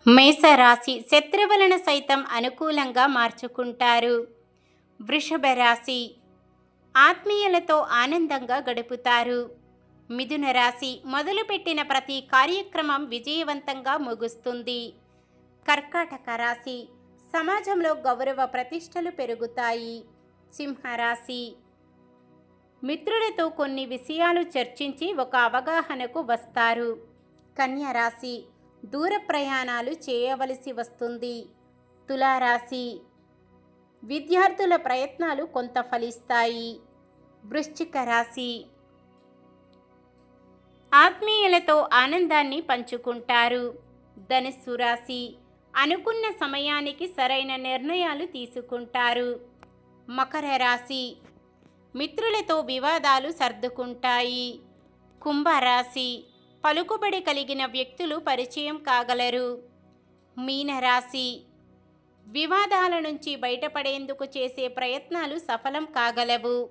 మేషరాశి శత్రువులను సైతం అనుకూలంగా మార్చుకుంటారు. వృషభ రాశి ఆత్మీయులతో ఆనందంగా గడుపుతారు. మిథున రాశి మొదలుపెట్టిన ప్రతి కార్యక్రమం విజయవంతంగా ముగుస్తుంది. కర్కాటక రాశి సమాజంలో గౌరవ ప్రతిష్టలు పెరుగుతాయి. సింహరాశి మిత్రులతో కొన్ని విషయాలు చర్చించి ఒక అవగాహనకు వస్తారు. కన్యా రాశి దూర ప్రయాణాలు చేయవలసి వస్తుంది. తులారాశి విద్యార్థుల ప్రయత్నాలు కొంత ఫలిస్తాయి. వృశ్చిక రాశి ఆత్మీయులతో ఆనందాన్ని పంచుకుంటారు. ధనుస్సు రాశి అనుకున్న సమయానికి సరైన నిర్ణయాలు తీసుకుంటారు. మకర రాశి మిత్రులతో వివాదాలు సర్దుకుంటాయి. కుంభరాశి పలుకుబడి కలిగిన వ్యక్తులు పరిచయం కాగలరు. మీనరాశి వివాదాల నుంచి బయటపడేందుకు చేసే ప్రయత్నాలు సఫలం కాగలవు.